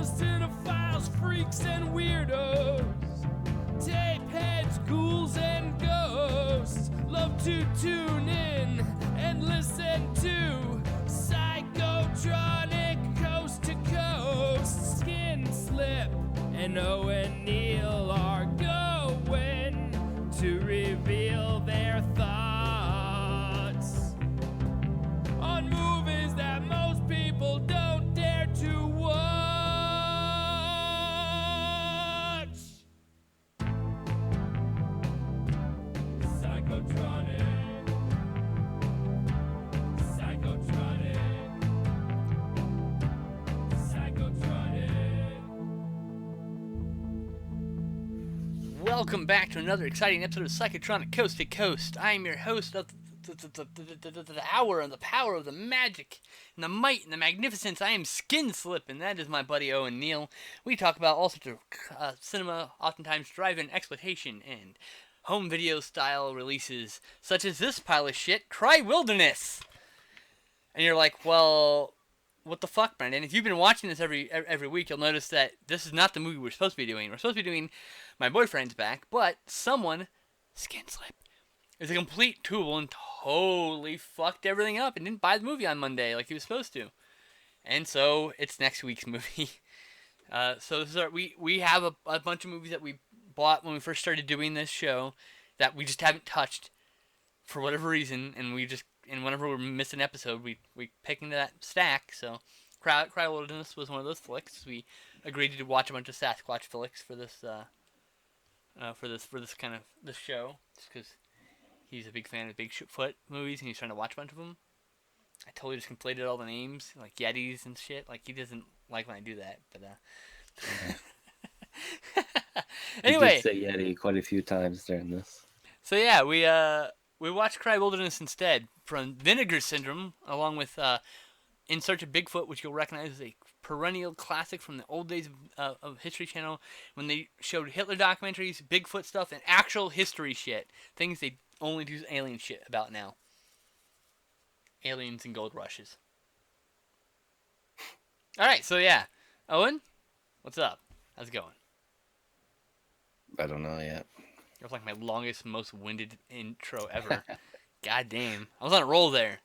the cinephiles, freaks, and weirdos. Tape heads, ghouls, and ghosts love to tune in and listen to Psychotronic Coast to Coast. Skin Slip and Owen Neal are going to reveal their thoughts on movies that most people don't dare to watch. Psychotronic. Psychotronic. Psychotronic. Welcome back to another exciting episode of Psychotronic Coast to Coast. I am your host of the hour and the power of the magic and the might and the magnificence. I am Skin Slip, and that is my buddy Owen Neal. We talk about all sorts of cinema, oftentimes drive-in exploitation and home video style releases, such as this pile of shit, Cry Wilderness. And you're like, well, what the fuck, Brendan? If you've been watching this every week, you'll notice that this is not the movie we're supposed to be doing. We're supposed to be doing My Boyfriend's Back, but someone, Skin Slip, is a complete tool and totally fucked everything up and didn't buy the movie on Monday like he was supposed to. And so it's next week's movie. So this is we have a bunch of movies that we bought when we first started doing this show that we just haven't touched for whatever reason, and whenever we're missing an episode, we pick into that stack. So Cry Wilderness was one of those flicks. We agreed to watch a bunch of Sasquatch flicks for this kind of this show, just because he's a big fan of Bigfoot movies and he's trying to watch a bunch of them. I totally just conflated all the names, like Yetis and shit. Like, he doesn't like when I do that, but anyway. You did say Yeti quite a few times during this. So yeah, we watched Cry Wilderness instead from Vinegar Syndrome, along with In Search of Bigfoot, which you'll recognize as a perennial classic from the old days of History Channel, when they showed Hitler documentaries, Bigfoot stuff, and actual history shit. Things they only do alien shit about now. Aliens and gold rushes. Alright, so yeah. Owen, what's up? How's it going? I don't know yet. That was like my longest, most winded intro ever. God damn. I was on a roll there.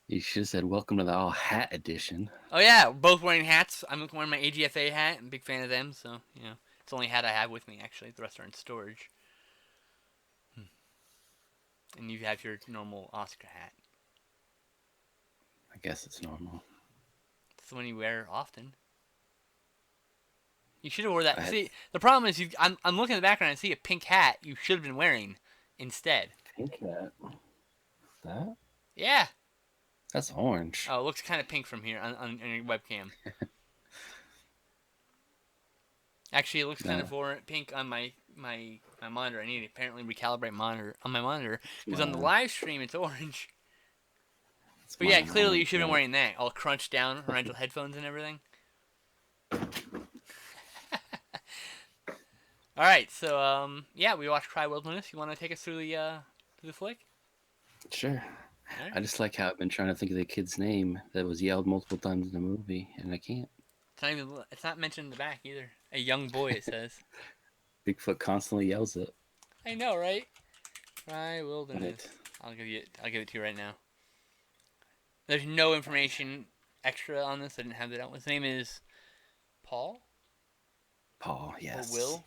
You should have said, welcome to the all hat edition. Oh yeah, we're both wearing hats. I'm wearing my AGFA hat. I'm a big fan of them, so, you know. It's the only hat I have with me, actually. The rest are in storage. And you have your normal Oscar hat. I guess it's normal. It's the one you wear often. You should have wore that. See, the problem is I'm looking in the background and see a pink hat you should have been wearing instead. Pink hat? That? Yeah. That's orange. Oh, it looks kind of pink from here on your webcam. Actually, it looks kind of pink on my monitor. I need to apparently recalibrate my monitor because on the live stream it's orange. But yeah, clearly you should have been wearing that, all crunched down around your headphones and everything. All right, so yeah, we watched Cry Wilderness. You want to take us through the flick? Sure. Right. I just like how I've been trying to think of the kid's name that was yelled multiple times in the movie, and I can't. It's not mentioned in the back either. A young boy, it says. Bigfoot constantly yells it. I know, right? Cry Wilderness. Right. I'll give it to you right now. There's no information extra on this. I didn't have that out. His name is Paul? Paul, yes. Or Will?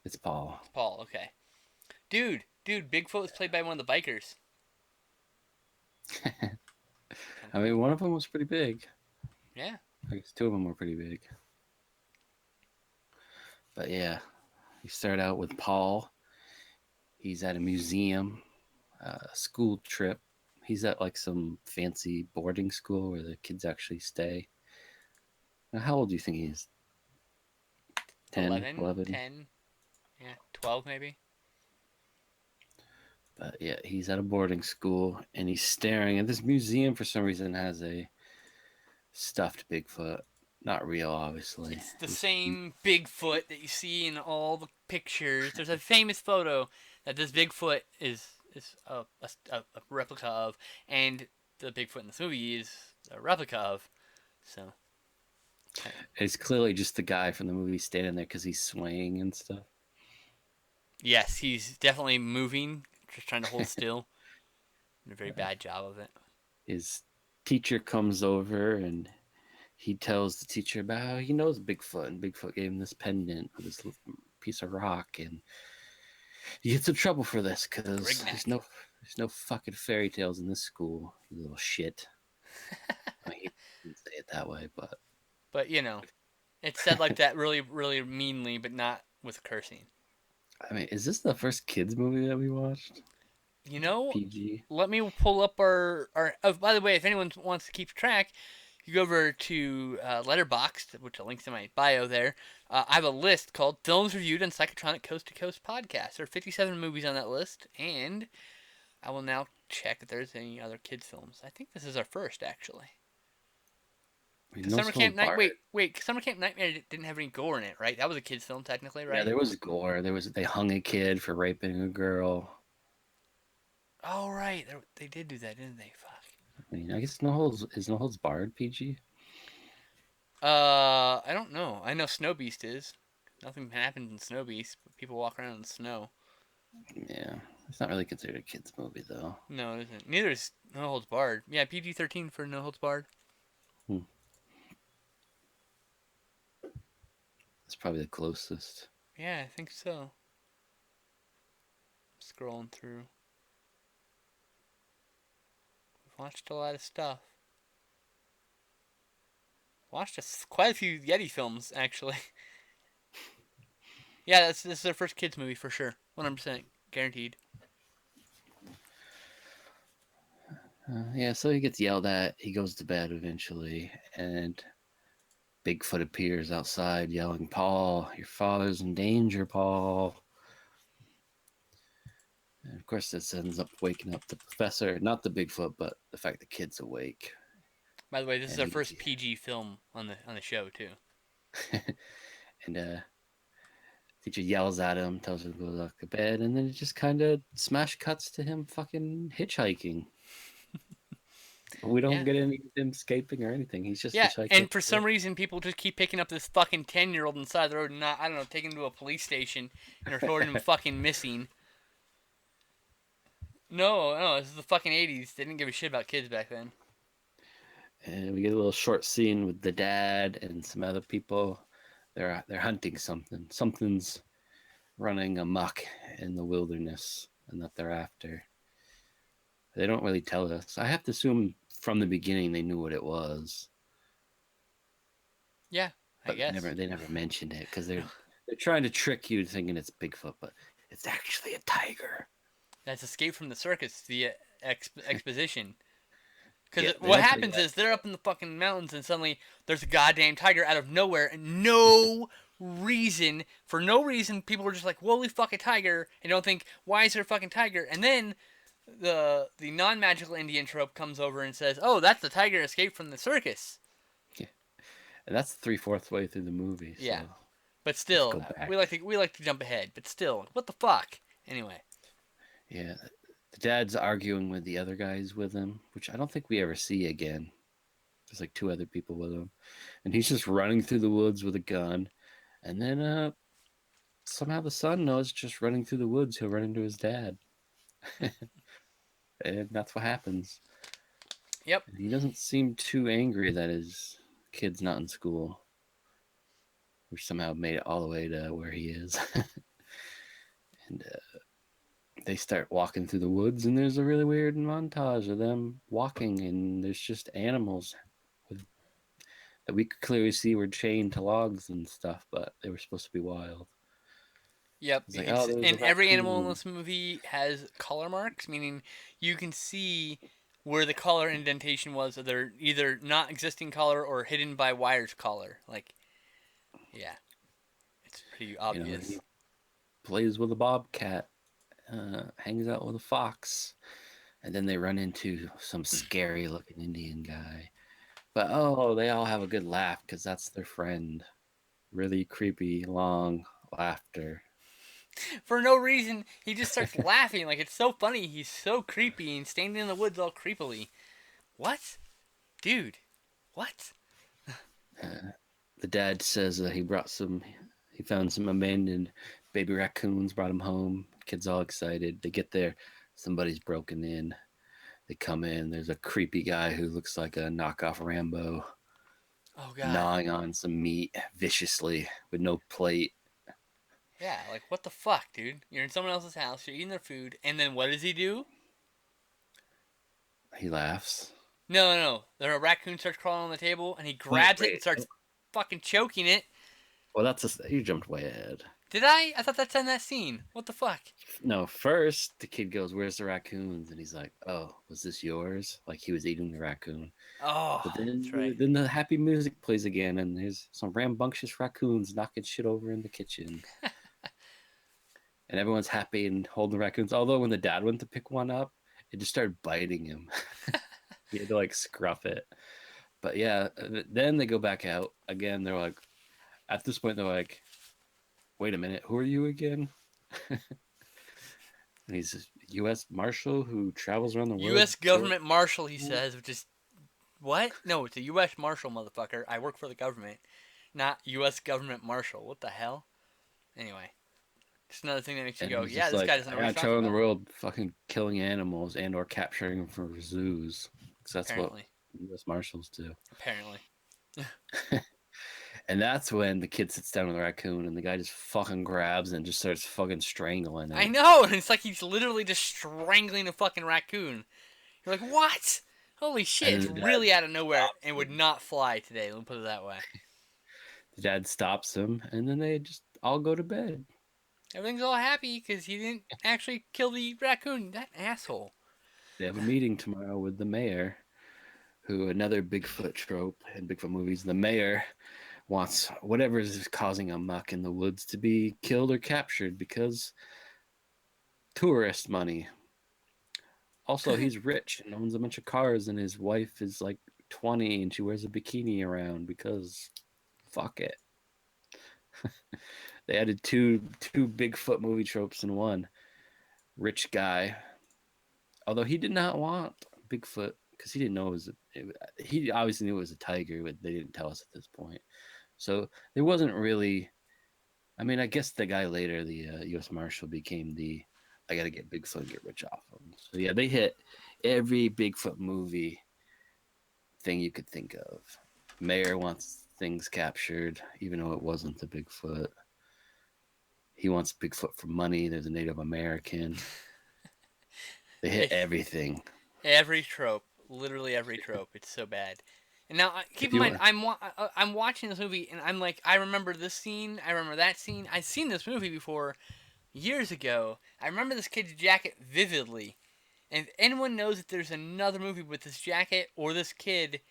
It's Paul. It's Paul, okay. Dude, Bigfoot was played by one of the bikers. I mean, one of them was pretty big. Yeah. I guess two of them were pretty big. But yeah, you start out with Paul. He's at a museum, school trip. He's at like some fancy boarding school where the kids actually stay. Now, how old do you think he is? 10, 11? 10, yeah, 12 maybe. But yeah, he's at a boarding school and he's staring at this museum. For some reason, has a stuffed Bigfoot. Not real, obviously. It's the same Bigfoot that you see in all the pictures. There's a famous photo that this Bigfoot is a replica of, and the Bigfoot in this movie is a replica of. So It's clearly just the guy from the movie standing there because he's swaying and stuff. Yes, he's definitely moving, just trying to hold still. Did a very bad job of it. His teacher comes over and he tells the teacher about how he knows Bigfoot, and Bigfoot gave him this pendant with this piece of rock, and he gets in trouble for this because there's no fucking fairy tales in this school, you little shit. I mean, he didn't say it that way, but But it's said like that really, really meanly, but not with cursing. I mean, is this the first kids movie that we watched? PG. Let me pull up our. Oh, by the way, if anyone wants to keep track, you go over to Letterboxd, which are links in my bio there. I have a list called Films Reviewed on Psychotronic Coast to Coast Podcast. There are 57 movies on that list, and I will now check if there's any other kids' films. I think this is our first, actually. Summer Camp Nightmare. Wait, Summer Camp Nightmare didn't have any gore in it, right? That was a kids' film, technically, right? Yeah, there was gore. They hung a kid for raping a girl. Oh right, they did do that, didn't they? Fuck. I mean, I guess No Holds Barred PG. I don't know. I know Snow Beast is. Nothing happens in Snow Beast, but people walk around in the snow. Yeah, it's not really considered a kids movie though. No, it isn't. Neither is No Holds Barred. Yeah, PG-13 for No Holds Barred. It's probably the closest. Yeah, I think so. Scrolling through. We've watched a lot of stuff. Watched quite a few Yeti films, actually. Yeah, this is their first kids movie for sure. 100% guaranteed. Yeah, so he gets yelled at. He goes to bed eventually, and Bigfoot appears outside yelling, "Paul, your father's in danger, Paul." And of course, this ends up waking up the professor, not the Bigfoot, but the fact the kid's awake. By the way, this is our first PG film on the show too. And teacher yells at him, tells him to go back to bed, and then it just kind of smash cuts to him fucking hitchhiking. We don't get any of him escaping or anything. He's just hitchhiking. And for some reason, people just keep picking up this fucking 10-year-old on the side of the road and not, I don't know, taking him to a police station and reporting him fucking missing. No, this is the fucking 80s. They didn't give a shit about kids back then. And we get a little short scene with the dad and some other people. They're hunting something. Something's running amok in the wilderness, and that they're after. They don't really tell us. I have to assume from the beginning they knew what it was. Yeah, I guess. They never mentioned it because they're trying to trick you thinking it's Bigfoot, but it's actually a tiger. That's Escape from the Circus, the exposition. Because what happens is they're up in the fucking mountains and suddenly there's a goddamn tiger out of nowhere and for no reason, people are just like, holy fucking tiger, and don't think, why is there a fucking tiger? And then the non-magical Indian trope comes over and says, oh, that's the tiger escaped from the circus. Yeah. And that's 3/4 way through the movie. So yeah. But still, we like to jump ahead, but still, what the fuck? Anyway. Yeah. The dad's arguing with the other guys with him, which I don't think we ever see again. There's like 2 other people with him. And he's just running through the woods with a gun. And then somehow the son knows just running through the woods, he'll run into his dad. And that's what happens. Yep. And he doesn't seem too angry that his kid's not in school. We somehow made it all the way to where he is. And they start walking through the woods, and there's a really weird montage of them walking, and there's just animals that we could clearly see were chained to logs and stuff, but they were supposed to be wild. Yep. Like, and every animal in this movie has collar marks, meaning you can see where the collar indentation was. They're either not existing collar or hidden by wires collar. Like, yeah. It's pretty obvious. He plays with a bobcat, hangs out with a fox, and then they run into some scary looking Indian guy. But they all have a good laugh because that's their friend. Really creepy, long laughter. For no reason, he just starts laughing. Like, it's so funny. He's so creepy and standing in the woods all creepily. What? Dude. What? the dad says he found some abandoned baby raccoons, brought them home. Kids all excited. They get there, somebody's broken in. They come in. There's a creepy guy who looks like a knockoff Rambo, Oh God. gnawing on some meat viciously with no plate. Yeah, like what the fuck, dude? You're in someone else's house, you're eating their food, and then what does he do? He laughs. No, no, no. The raccoon starts crawling on the table, and he Wait, grabs it and wait. starts fucking choking it. Well, you jumped way ahead. Did I? I thought that's in that scene. What the fuck? No, first the kid goes, "Where's the raccoons?" And he's like, "Oh, was this yours?" Like he was eating the raccoon. Oh, But then, that's right. then the happy music plays again, and there's some rambunctious raccoons knocking shit over in the kitchen, and everyone's happy and holding the raccoons. Although when the dad went to pick one up, it just started biting him. He had to like scruff it. But yeah, then they go back out again. They're like, at this point, they're like, "Wait a minute, who are you again?" And he's a U.S. Marshal who travels around the world. U.S. government marshal, he says, which is what? No, it's a U.S. marshal, motherfucker. I work for the government, not U.S. government marshal. What the hell? Anyway, just another thing that makes you And go, he's yeah, just this like, guy doesn't know I what he's got travel talking in the about. world, fucking killing animals and or capturing them for zoos. Because that's Apparently, what U.S. Marshals do. apparently. And that's when the kid sits down with the raccoon, and the guy just fucking grabs and just starts fucking strangling it. I know, and it's like he's literally just strangling a fucking raccoon. You're like, what? Holy shit! And It's then the dad really out of nowhere stops and would him. not fly today. Let me put it that way. The dad stops him, and then they just all go to bed. Everything's all happy because he didn't actually kill the raccoon. That asshole. They have a meeting tomorrow with the mayor, who another Bigfoot trope in Bigfoot movies. The mayor wants whatever is causing a muck in the woods to be killed or captured because tourist money. Also, he's rich and owns a bunch of cars, and his wife is like 20 and she wears a bikini around because fuck it. They added two Bigfoot movie tropes in one. Rich guy, although he did not want Bigfoot because he didn't know he obviously knew it was a tiger, but they didn't tell us at this point. So there wasn't really. I mean, I guess the guy later, the U.S. Marshal, became the I got to get Bigfoot and get rich off him. So yeah, they hit every Bigfoot movie thing you could think of. Mayor wants things captured, even though it wasn't the Bigfoot. He wants Bigfoot for money. There's a Native American. They hit everything. Every trope, literally every trope. It's so bad. And now, keep If in you mind, want, I'm watching this movie, and I'm like, I remember this scene, I remember that scene. I've seen this movie before, years ago. I remember this kid's jacket vividly. And if anyone knows that there's another movie with this jacket or this kid,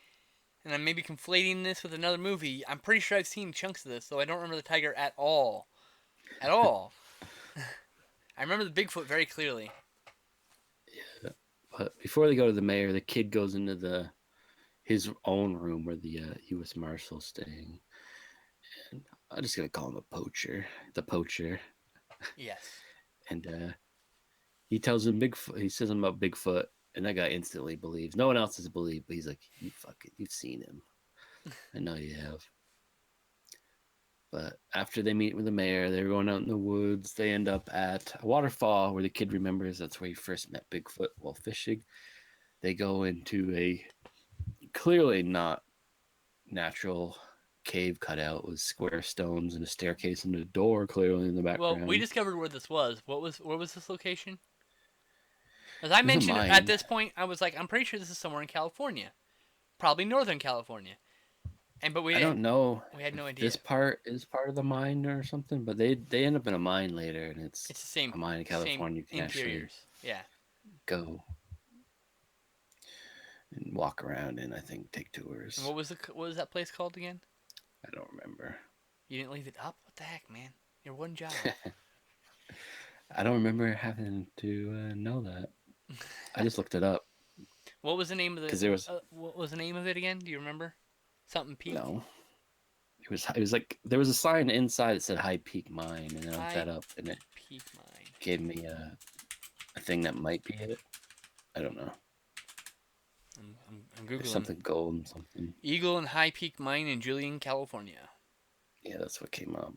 and I'm maybe conflating this with another movie, I'm pretty sure I've seen chunks of this, though I don't remember the tiger at all. At all. I remember the Bigfoot very clearly. but before they go to the mayor, the kid goes into his own room where the U.S. Marshal's staying. And I'm just gonna call him a poacher, the poacher. Yes. And he tells him Bigfoot. He says him about Bigfoot, and that guy instantly believes. No one else has believed, but he's like, "You fucking, you've seen him. I know you have." But after they meet with the mayor, they're going out in the woods. They end up at a waterfall where the kid remembers that's where he first met Bigfoot while fishing. They go into a clearly not natural cave cutout with square stones and a staircase and a door clearly in the Well, background. we discovered where this was. Where was this location? As I It was a mentioned at mine. this point, I was like, I'm pretty sure this is somewhere in California, probably Northern California, but I don't know we had no if idea. this part is part of the mine or something, but they end up in a mine later, and it's It's the same a mine in same California. You can actually interiors. Yeah. go and walk around and I think take tours. And what was that place called again? I don't remember. You didn't leave it up? What the heck, man? Your one job. I don't remember having to know that. I just looked it up What was the name of because there was what was the name of it again? Do you remember? Something Peak. no. It was like there was a sign inside that said High Peak Mine, and I looked High that up, and it Peak Mine. gave me a thing that might be it. I don't know. I'm There's googling something gold and something. Eagle and High Peak Mine in Julian, California. Yeah, that's what came up.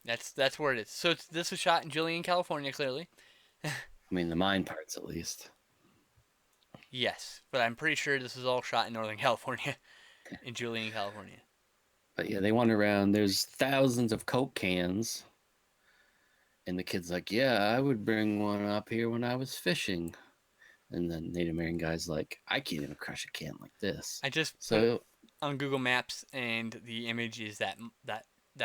That's where it is. So this was shot in Jillian, California, clearly. I mean, the mine parts at least. Yes, but I'm pretty sure this was all shot in Northern California, in Julian, California. But yeah, they wander around. There's thousands of Coke cans. And the kid's like, yeah, I would bring one up here when I was fishing. And then Native American guy's like, I can't even crush a can like this. I just put it So on Google Maps, and the image is that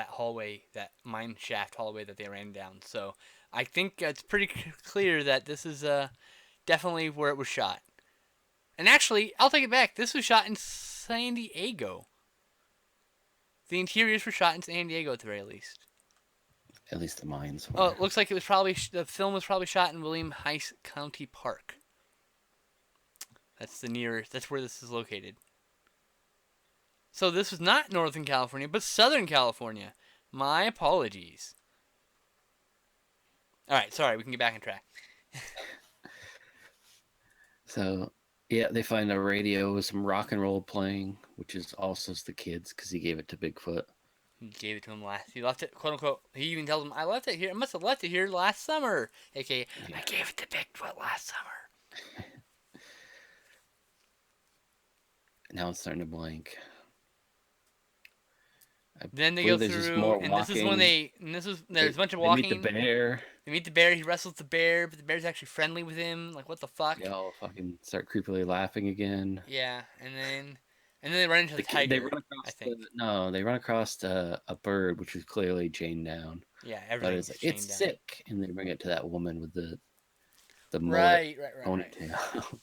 hallway, that mine shaft hallway that they ran down. So I think it's pretty clear that this is definitely where it was shot. And actually, I'll take it back. This was shot in San Diego. The interiors were shot in San Diego at the very least. at least the mines Oh, were. it looks like it was probably the film was probably shot in William Heiss County Park. That's the nearest. That's where this is located. So this was not Northern California, but Southern California. My apologies. All right, sorry. We can get back on track. So yeah, they find a radio with some rock and roll playing, which is also the kids because he gave it to Bigfoot. He gave it to him last. He left it, quote unquote. He even tells him, "I left it here. I must have left it here last summer." AKA, Yeah. I gave it to Bigfoot last summer. Now it's starting to blank. Then they believe go there's just through, more and this is when walking. there's a bunch of They walking. meet the bear. They meet the bear. He wrestles the bear, but the bear's actually friendly with him. Like, what the fuck? They all fucking start creepily laughing again. Yeah, and then they run into the tiger. They run across they run across a bird which is clearly chained down. Yeah, But everything's it's chained it's down. sick, and they bring it to that woman with the Right. ponytail.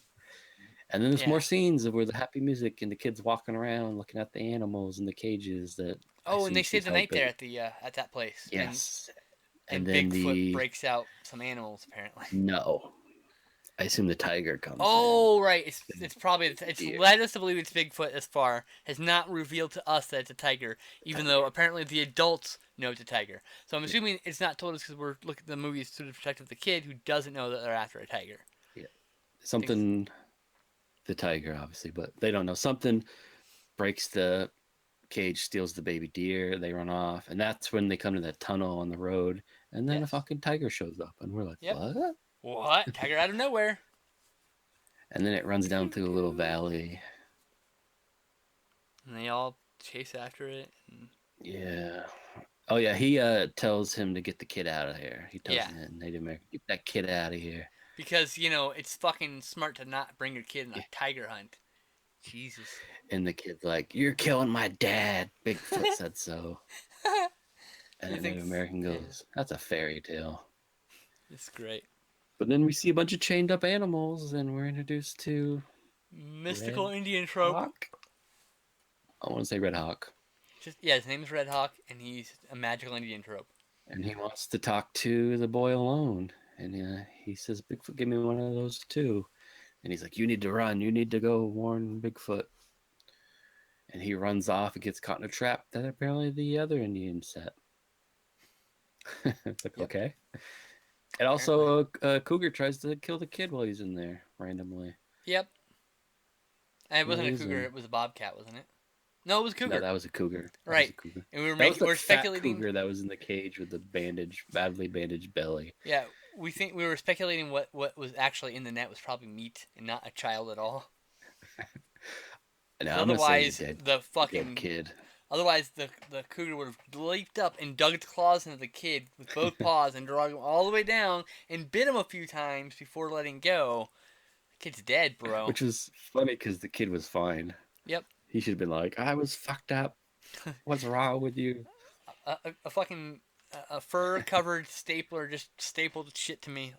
And then there's more scenes of where the happy music and the kids walking around looking at the animals in the cages that. Oh, and they stayed the night there at that place. Yes. And then Bigfoot breaks out some animals apparently. No, I assume the tiger comes. Oh, right. It's probably it's Deer. led us to believe it's Bigfoot as far has not revealed to us that it's a tiger, even though apparently the adults know it's a tiger. So I'm assuming it's not told us because we're looking at the movies through the perspective of the kid who doesn't know that they're after a tiger. Yeah. Something. The tiger, obviously, but they don't know. Something breaks the cage, steals the baby deer. They run off, and that's when they come to that tunnel on the road. And then a fucking tiger shows up, and we're like, Yep. what? What? Tiger out of nowhere. And then it runs down through a little valley. And they all chase after it. Yeah. Oh, yeah. He tells him to get the kid out of here. He tells him, Native American, get that kid out of here. Because, it's fucking smart to not bring your kid on a tiger hunt. Jesus. And the kid's like, you're killing my dad. Bigfoot said so. And the Native American goes, that's a fairy tale. It's great. But then we see a bunch of chained up animals, and we're introduced to mystical Indian trope. Hawk? I want to say Red Hawk. His name is Red Hawk, and he's a magical Indian trope. And he wants to talk to the boy alone. And he says, Bigfoot, give me one of those too. And he's like, you need to run. You need to go warn Bigfoot. And he runs off and gets caught in a trap that apparently the other Indian set. It's like, okay. And also, a cougar tries to kill the kid while he's in there randomly. Yep. And it wasn't a cougar; it was a bobcat, wasn't it? No, it was a cougar. No, that was a cougar. Right. And we're speculating. Cougar that was in the cage with the badly bandaged belly. Yeah, we were speculating what was actually in the net was probably meat and not a child at all. Otherwise, the fucking kid. Otherwise, the cougar would have leaped up and dug its claws into the kid with both paws and dragged him all the way down and bit him a few times before letting go. The kid's dead, bro. Which is funny because the kid was fine. Yep. He should have been like, I was fucked up. What's wrong with you? A fucking fur-covered stapler just stapled shit to me.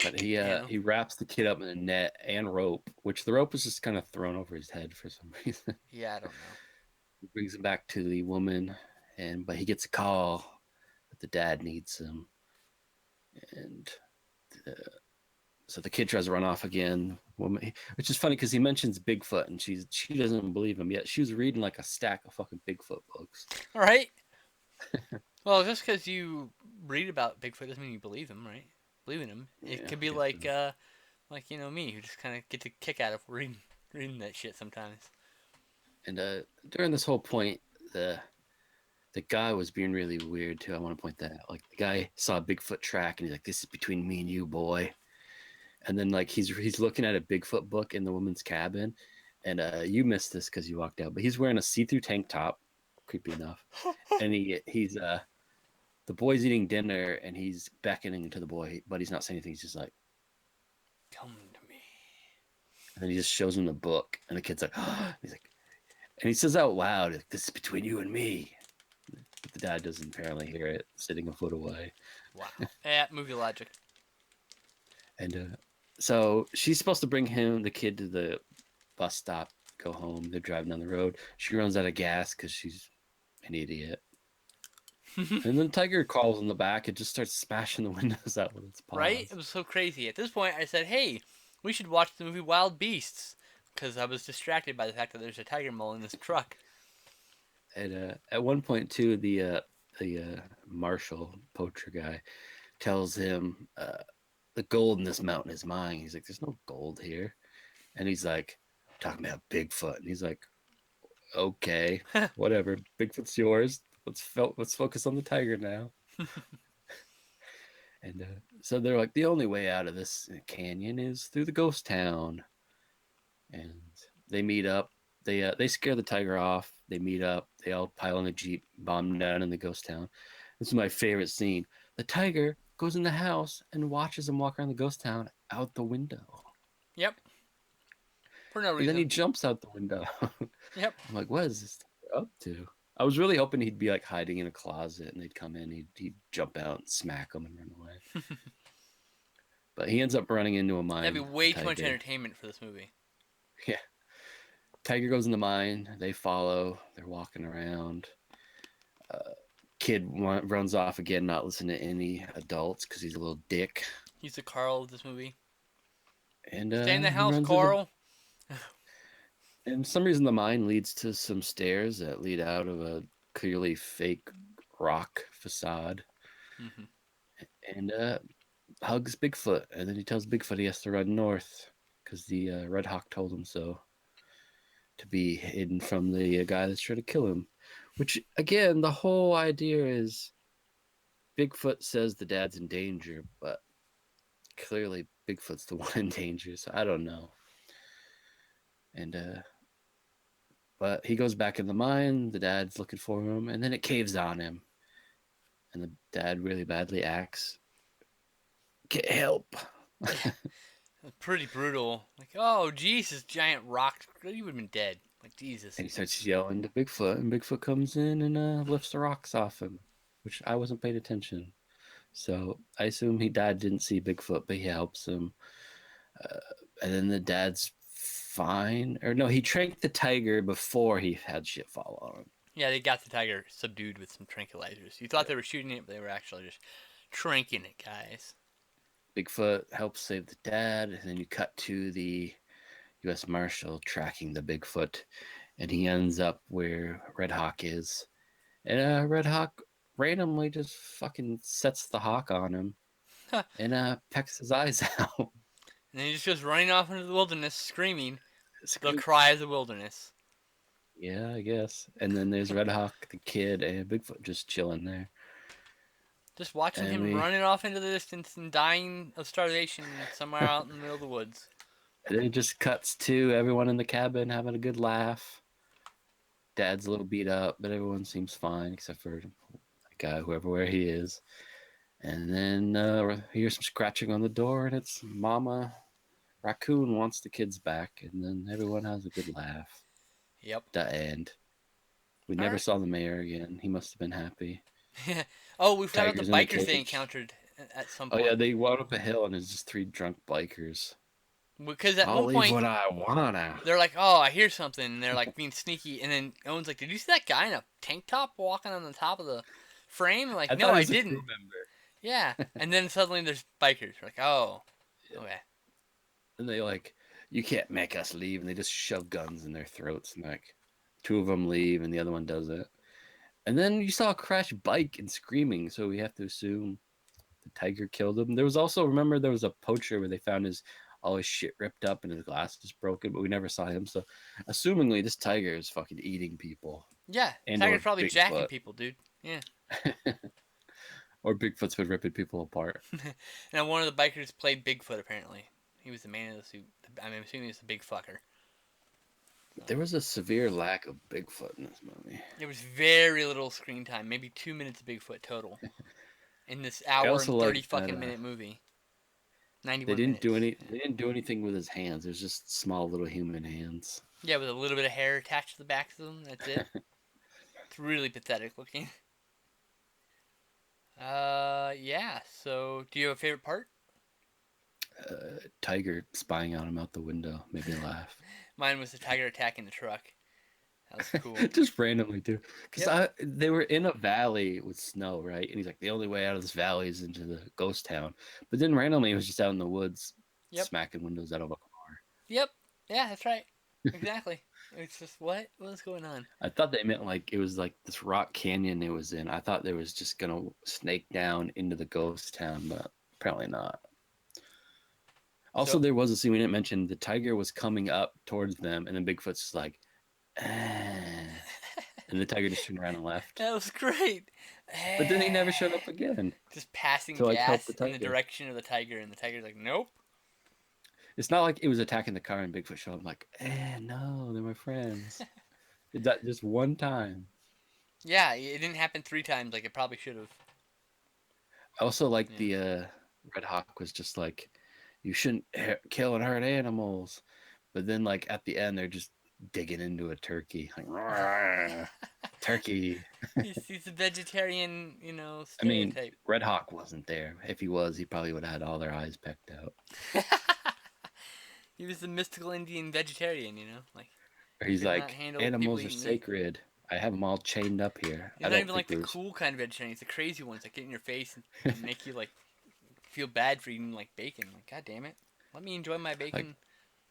But he wraps the kid up in a net and rope, which the rope was just kind of thrown over his head for some reason. Yeah, I don't know. He brings him back to the woman, but he gets a call that the dad needs him. And so the kid tries to run off again. Woman, which is funny because he mentions Bigfoot, and she doesn't believe him yet. She was reading like a stack of fucking Bigfoot books. All right. Well, just because you read about Bigfoot doesn't mean you believe him, right? Believe in him. It could be like me, who just kind of gets a kick out of reading that shit sometimes. And during this whole point, the guy was being really weird too. I want to point that out. Like the guy saw a Bigfoot track and he's like, "This is between me and you, boy." And then like he's looking at a Bigfoot book in the woman's cabin, and you missed this because you walked out, but he's wearing a see-through tank top, creepy enough, and he's the boy's eating dinner and he's beckoning to the boy, but he's not saying anything. He's just like, Come to me. and then he just shows him the book, and the kid's like, he's like, and he says out loud, like, "This is between you and me." But the dad doesn't apparently hear it, sitting a foot away. Wow. Yeah, movie logic. And so she's supposed to bring the kid to the bus stop, go home. They're driving down the road. She runs out of gas because she's an idiot. And then the tiger crawls in the back and just starts smashing the windows out with its paws. Right? It was so crazy. At this point, I said, hey, we should watch the movie Wild Beasts. Because I was distracted by the fact that there's a tiger mole in this truck. And at one point, too, the marshal poacher guy tells him, "The gold in this mountain is mine." He's like, "There's no gold here," and he's like, "Talking about Bigfoot," and he's like, "Okay, whatever. Bigfoot's yours. Let's focus on the tiger now." And so they're like, the only way out of this canyon is through the ghost town, and they meet up. They scare the tiger off. They meet up. They all pile in a jeep, bomb down in the ghost town. This is my favorite scene. The tiger goes in the house and watches him walk around the ghost town out the window. Yep. For no reason. And then he jumps out the window. Yep. I'm like, what is this up to? I was really hoping he'd be like hiding in a closet and they'd come in. He'd jump out and smack them and run away. But he ends up running into a mine. That'd be way too much entertainment for this movie. Yeah. Tiger goes in the mine. They follow. They're walking around. Kid runs off again, not listening to any adults because he's a little dick. He's the Carl of this movie. And stay in the house, Carl. And for some reason, the mine leads to some stairs that lead out of a clearly fake rock facade. Mm-hmm. And hugs Bigfoot, and then he tells Bigfoot he has to run north because the Red Hawk told him so, to be hidden from the guy that's trying to kill him. Which, again, the whole idea is Bigfoot says the dad's in danger, but clearly Bigfoot's the one in danger, so I don't know. And but he goes back in the mine. The dad's looking for him, and then it caves on him, and the dad really badly acts, "Get help." Pretty brutal. Like, oh, Jesus, giant rock. You would have been dead. Like, Jesus. And he starts yelling to Bigfoot, and Bigfoot comes in and lifts the rocks off him, which I wasn't paying attention. So I assume he dad didn't see Bigfoot, but he helps him. And then the dad's fine. Or no, he tranked the tiger before he had shit fall on him. Yeah, they got the tiger subdued with some tranquilizers. You thought they were shooting it, but they were actually just tranking it, guys. Bigfoot helps save the dad, and then you cut to the U.S. Marshal tracking the Bigfoot, and he ends up where Red Hawk is. And Red Hawk randomly just fucking sets the hawk on him and pecks his eyes out. And then he just goes running off into the wilderness, screaming the cry of the wilderness. Yeah, I guess. And then there's Red Hawk, the kid, and Bigfoot just chilling there. Just watching him running off into the distance and dying of starvation somewhere out in the middle of the woods. And then it just cuts to everyone in the cabin having a good laugh. Dad's a little beat up, but everyone seems fine except for the guy, where he is. And then we hear some scratching on the door, and it's Mama Raccoon wants the kids back, and then everyone has a good laugh. Yep. The end. We never saw the mayor again. He must have been happy. Oh, we found out the bikers they encountered at some point. Oh, yeah, they went up a hill, and there's just 3 drunk bikers. Because at I'll one point, leave what I wanna. They're like, oh, I hear something, and they're like being sneaky, and then Owen's like, did you see that guy in a tank top walking on the top of the frame? I'm like, no, I didn't. Yeah, and then suddenly there's bikers. We're like, oh, okay. And they like, you can't make us leave, and they just shove guns in their throats, and like 2 of them leave, and the other one doesn't. And then you saw a crash bike and screaming, so we have to assume the tiger killed him. There was also, remember, there was a poacher where they found all his shit ripped up and his glasses broken, but we never saw him. So, assumingly, this tiger is fucking eating people. Yeah, and tiger's or probably jacking Bigfoot. people, dude. Yeah. Or Bigfoot's been ripping people apart. Now one of the bikers played Bigfoot. Apparently, he was the man in the suit. I'm assuming he's a big fucker. There was a severe lack of Bigfoot in this movie. There was very little screen time, maybe 2 minutes of Bigfoot total, in this I hour also and 30 like that fucking minute movie. they 91 didn't do minutes. any. They didn't do anything with his hands. There's just small little human hands. Yeah, with a little bit of hair attached to the backs of them. That's it. It's really pathetic looking. Yeah. So, do you have a favorite part? Tiger spying on him out the window made me laugh. Mine was the tiger attacking the truck. That was cool. Just randomly too, because Yep. they were in a valley with snow, right? And he's like, the only way out of this valley is into the ghost town. But then randomly, he was just out in the woods, Yep. smacking windows out of a car. Yep. Yeah, that's right. Exactly. It's just what was going on? I thought they meant like it was like this rock canyon it was in. I thought they was just gonna snake down into the ghost town, but apparently not. Also, So- there was a scene we didn't mention. The tiger was coming up towards them, and then Bigfoot's just like, "Ah," and the tiger just turned around and left. That was great. But then he never showed up again. Just passing to, like, help gas the in the tiger. direction of the tiger, and the tiger's like, nope. It's not like it was attacking the car and Bigfoot showed up like, no, they're my friends. Did that just one time. Yeah, it didn't happen 3 times like it probably should have. I also like the Red Hawk was just like, you shouldn't kill and hurt animals. But then like at the end, they're just digging into a turkey. Like, "Rawr, turkey. He's a vegetarian, I mean, stereotype. Red Hawk wasn't there. If he was, he probably would have had all their eyes pecked out. He was the mystical Indian vegetarian, like Or he's Could not like, handle animals people are eating meat. sacred. I have them all chained up here. he's not even like the cool kind of vegetarian. He's the crazy ones that get in your face and make you like feel bad for eating like bacon. Like, God damn it, let me enjoy my bacon.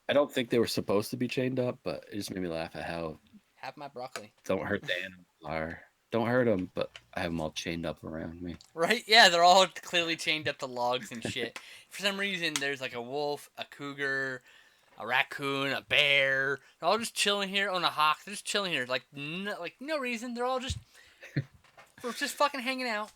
I don't think they were supposed to be chained up, but it just made me laugh at how Have my broccoli. don't hurt the animals are. Don't hurt them, but I have them all chained up around me. Right? Yeah, they're all clearly chained up to logs and shit. For some reason, there's like a wolf, a cougar, a raccoon, a bear. They're all just chilling here. Oh, and a hawk. They're just chilling here. Like no reason. They're all just fucking hanging out.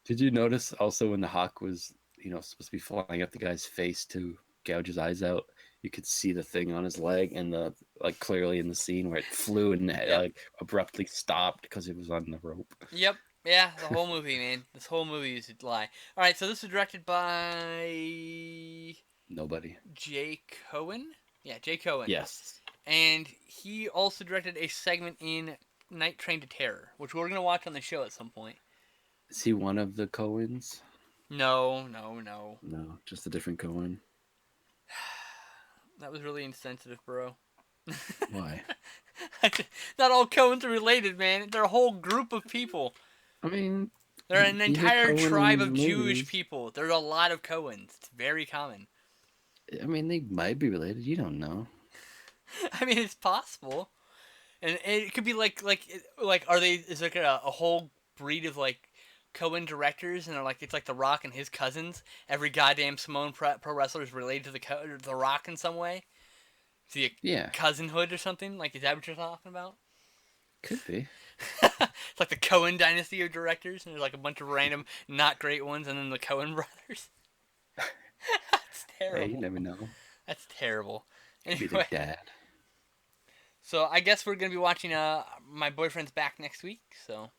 Did you notice also when the hawk was, supposed to be flying up the guy's face to gouge his eyes out? You could see the thing on his leg and clearly in the scene where it flew and like abruptly stopped because it was on the rope. Yep. Yeah, the whole movie, man. This whole movie is a lie. All right, so this was directed by Nobody. Jay Cohen. Yeah, Jay Cohen. Yes. And he also directed a segment in Night Train to Terror, which we're gonna watch on the show at some point. Is he one of the Coens? No. No, just a different Coen. That was really insensitive, bro. Why? Not all Coens are related, man. They're a whole group of people. I mean, They're an he's a entire Coen tribe in of the Jewish movies. people. There's a lot of Coens. It's very common. I mean, they might be related. You don't know. I mean, it's possible, and it could be like are they? Is there a whole breed of like Coen directors, and they're like it's like The Rock and his cousins. Every goddamn Samoan pro wrestler is related to the Rock in some way. Is he a Yeah, cousinhood or something? Like, is that what you're talking about? could be. It's like the Coen dynasty of directors, and there's like a bunch of random not great ones, and then the Coen brothers. That's terrible. Hey, you never know. That's terrible. Could be Anyway, their dad. so I guess we're gonna be watching My Boyfriend's Back next week. So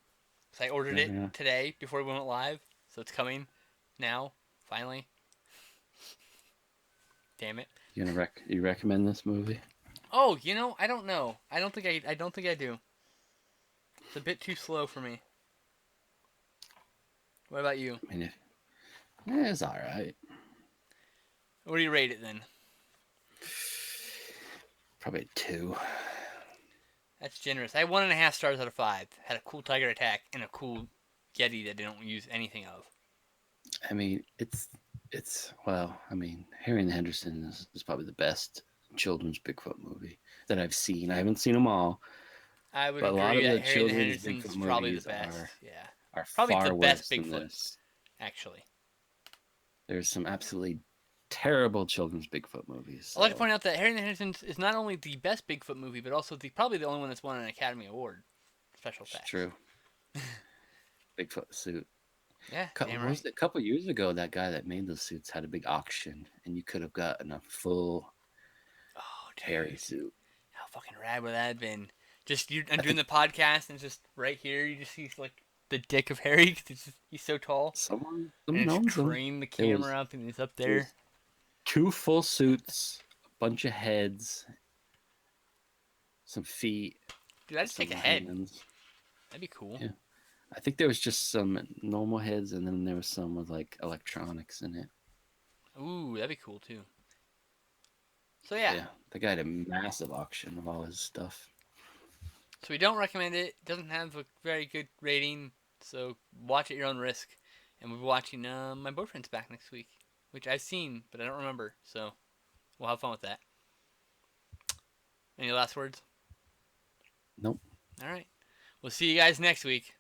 I ordered it Yeah. today before we went live, so it's coming now finally. Damn it. You recommend this movie? Oh, I don't know. I don't think I do. It's a bit too slow for me. What about you? I mean, it's all right. What do you rate it then? Probably 2. That's generous. I had 1.5 stars out of 5. Had a cool tiger attack and a cool Yeti that they don't use anything of. I mean, it's well, I mean, Harry and the Hendersons is probably the best children's Bigfoot movie that I've seen. I haven't seen them all. I would But a lot agree of that the Harry and the children's Hendersons Bigfoot is probably the movies best. are- Yeah, Are probably far the best worse than Bigfoot, this. actually. There's some absolutely terrible children's Bigfoot movies. I'd like to so- point out that Harry and the Hendersons is not only the best Bigfoot movie, but also probably the only one that's won an Academy Award. special It's effects. true. Bigfoot suit. Yeah, damn What right. was it? A couple years ago, that guy that made those suits had a big auction, and you could have gotten a full Oh, dude. hairy suit. How fucking rad would that have been? Just you, I'm I doing think the podcast, and it's just right here. You just see like the dick of Harry. 'Cause he's so tall, someone and it's owns them. crane the There camera up, and he's up there. was 2 full suits, a bunch of heads, some feet, Dude, I'd just some take a head. hands. That'd be cool. Yeah. I think there was just some normal heads, and then there was some with like electronics in it. Ooh, that'd be cool too. So yeah, The guy had a massive auction of all his stuff. so we don't recommend it. It doesn't have a very good rating, so watch at your own risk. And we'll be watching My Boyfriend's Back next week, which I've seen, but I don't remember. So we'll have fun with that. Any last words? Nope. All right. We'll see you guys next week.